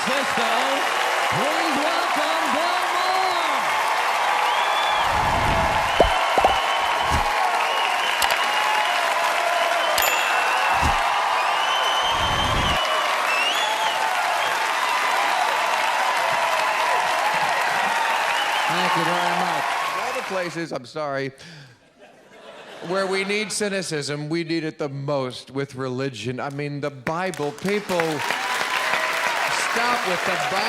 Francisco, please welcome Bill Maher. Thank you very much. All the places, I'm sorry, where we need cynicism, we need it the most with religion. I mean, the Bible, people, stop with the Bible.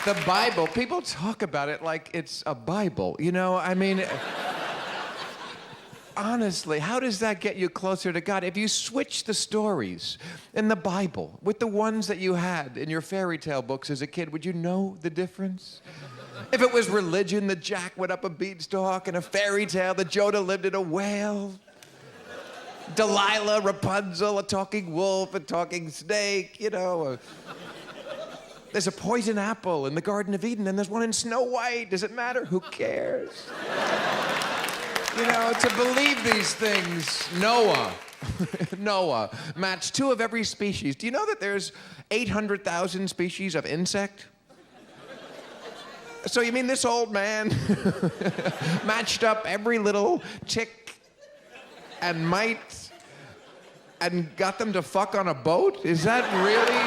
The Bible, people talk about it like it's a Bible, you know? I mean, honestly, how does that get you closer to God? If you switch the stories in the Bible with the ones that you had in your fairy tale books as a kid, would you know the difference? If it was religion, that Jack went up a beanstalk, and a fairy tale that Jonah lived in a whale. Delilah, Rapunzel, a talking wolf, a talking snake, you know. There's a poison apple in the Garden of Eden, and there's one in Snow White. Does it matter? Who cares? You know, to believe these things, Noah matched 2 of every species. Do you know that there's 800,000 species of insect? So you mean this old man matched up every little tick and mite and got them to fuck on a boat? Is that really...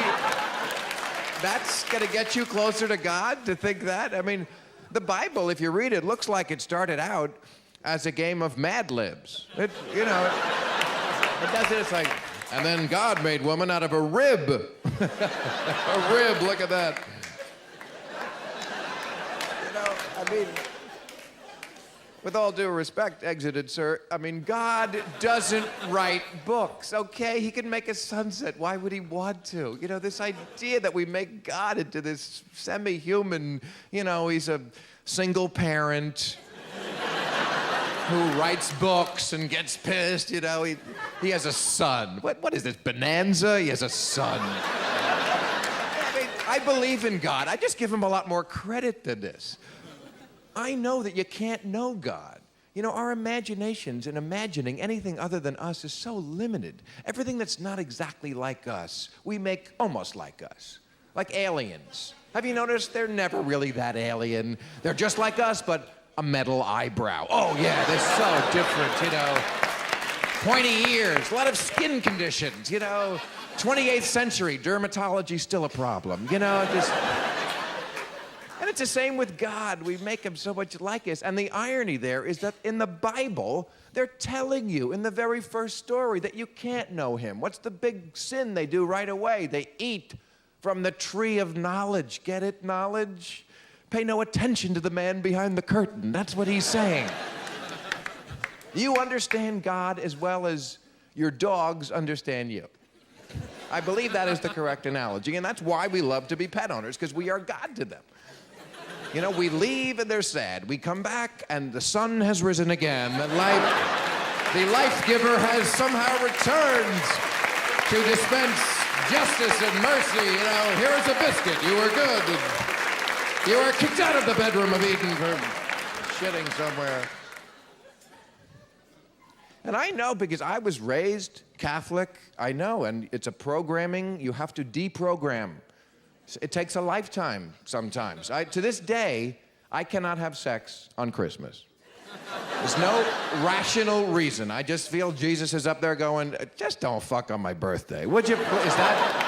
That's gonna get you closer to God, to think that? I mean, the Bible, if you read it, looks like it started out as a game of Mad Libs. It does it, it's like, and then God made woman out of a rib. A rib, look at that. You know, I mean, with all due respect, exited sir, I mean, God doesn't write books, okay? He can make a sunset. Why would he want to? You know, this idea that we make God into this semi-human, you know, he's a single parent who writes books and gets pissed, you know, he has a son. What is this, Bonanza? He has a son. I mean, I believe in God. I just give him a lot more credit than this. I know that you can't know God. You know, our imaginations and imagining anything other than us is so limited. Everything that's not exactly like us, we make almost like us. Like aliens. Have you noticed they're never really that alien? They're just like us, but a metal eyebrow. Oh yeah, they're so different, you know. Pointy ears, a lot of skin conditions, you know. 28th century, dermatology still a problem, you know, just... And it's the same with God. We make him so much like us. And the irony there is that in the Bible, they're telling you in the very first story that you can't know him. What's the big sin they do right away? They eat from the tree of knowledge. Get it, knowledge? Pay no attention to the man behind the curtain. That's what he's saying. You understand God as well as your dogs understand you. I believe that is the correct analogy. And that's why we love to be pet owners, because we are God to them. You know, we leave and they're sad. We come back and the sun has risen again. The life giver has somehow returned to dispense justice and mercy. You know, here is a biscuit. You were good. You were kicked out of the bedroom of Eden for shitting somewhere. And I know because I was raised Catholic. I know, and it's a programming. You have to deprogram. It takes a lifetime sometimes. To this day, I cannot have sex on Christmas. There's no rational reason. I just feel Jesus is up there going, just don't fuck on my birthday. Would you? Is that?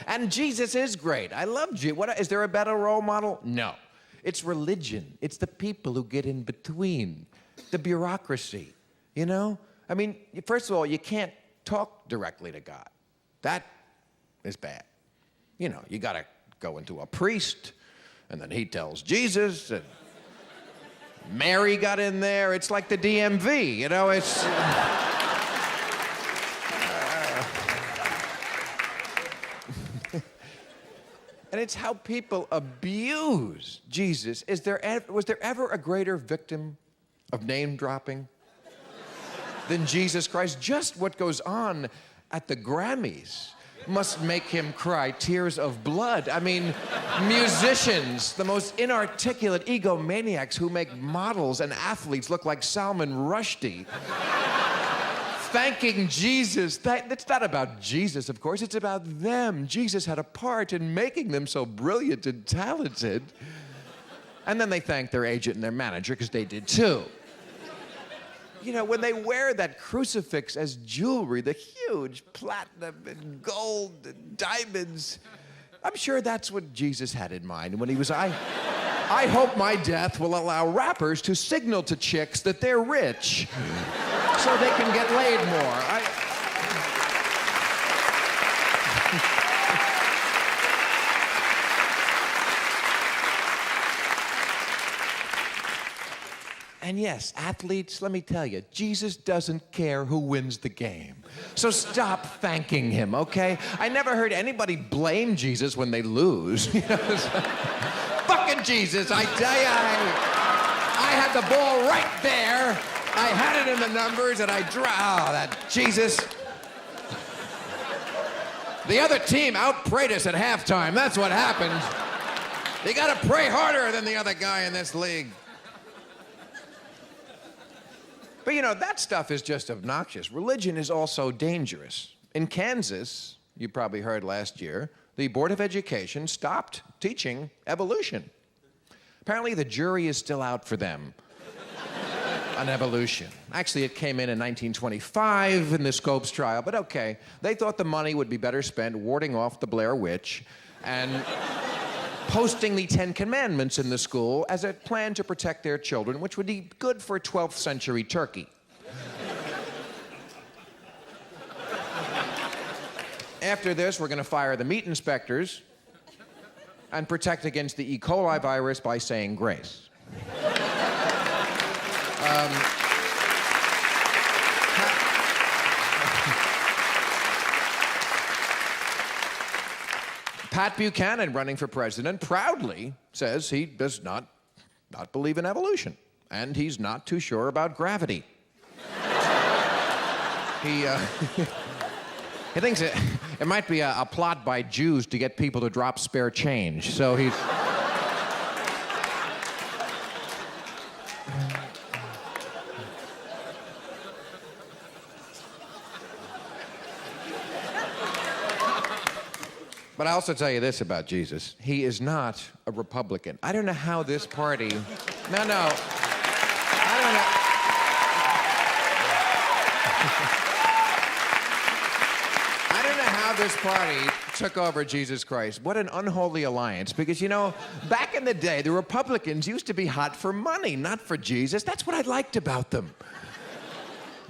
And Jesus is great. I love Jesus. Is there a better role model? No. It's religion. It's the people who get in between. The bureaucracy, you know? I mean, first of all, you can't talk directly to God. That is bad. You know, you gotta go into a priest, and then he tells Jesus, and Mary got in there. It's like the DMV, you know, it's... And it's how people abuse Jesus. Was there ever a greater victim of name dropping than Jesus Christ? Just what goes on at the Grammys must make him cry tears of blood. I mean, musicians, the most inarticulate egomaniacs who make models and athletes look like Salman Rushdie. Thanking Jesus. It's not about Jesus, of course. It's about them. Jesus had a part in making them so brilliant and talented. And then they thank their agent and their manager, because they did too. You know, when they wear that crucifix as jewelry, the huge platinum and gold and diamonds, I'm sure that's what Jesus had in mind when he was, I hope my death will allow rappers to signal to chicks that they're rich so they can get laid more. And yes, athletes, let me tell you, Jesus doesn't care who wins the game. So stop thanking him, okay? I never heard anybody blame Jesus when they lose. You know, fucking Jesus, I tell you, I had the ball right there. I had it in the numbers, and that Jesus. The other team outprayed us at halftime. That's what happened. You gotta pray harder than the other guy in this league. But you know, that stuff is just obnoxious. Religion is also dangerous. In Kansas, you probably heard last year, the Board of Education stopped teaching evolution. Apparently the jury is still out for them on evolution. Actually, it came in 1925 in the Scopes trial, but okay. They thought the money would be better spent warding off the Blair Witch and posting the Ten Commandments in the school as a plan to protect their children, which would be good for 12th century Turkey. After this, we're going to fire the meat inspectors and protect against the E. coli virus by saying grace. Pat Buchanan, running for president, proudly says he does not believe in evolution, and he's not too sure about gravity. He thinks it might be a plot by Jews to get people to drop spare change, so he's... But I'll also tell you this about Jesus. He is not a Republican. I don't know how this party... No. I don't know... I don't know how this party took over Jesus Christ. What an unholy alliance. Because, you know, back in the day, the Republicans used to be hot for money, not for Jesus. That's what I liked about them.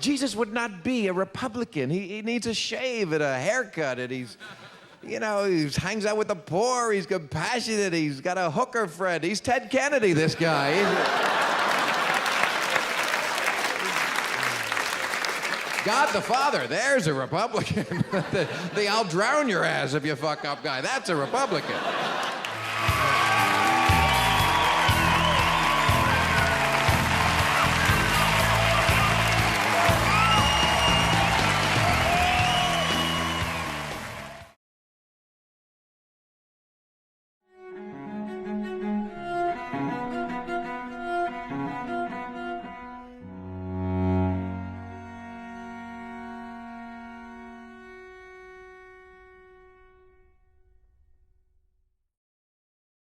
Jesus would not be a Republican. He needs a shave and a haircut, and he's... You know, he hangs out with the poor, he's compassionate, he's got a hooker friend. He's Ted Kennedy, this guy. God the Father, there's a Republican. the I'll drown your ass if you fuck up guy, that's a Republican.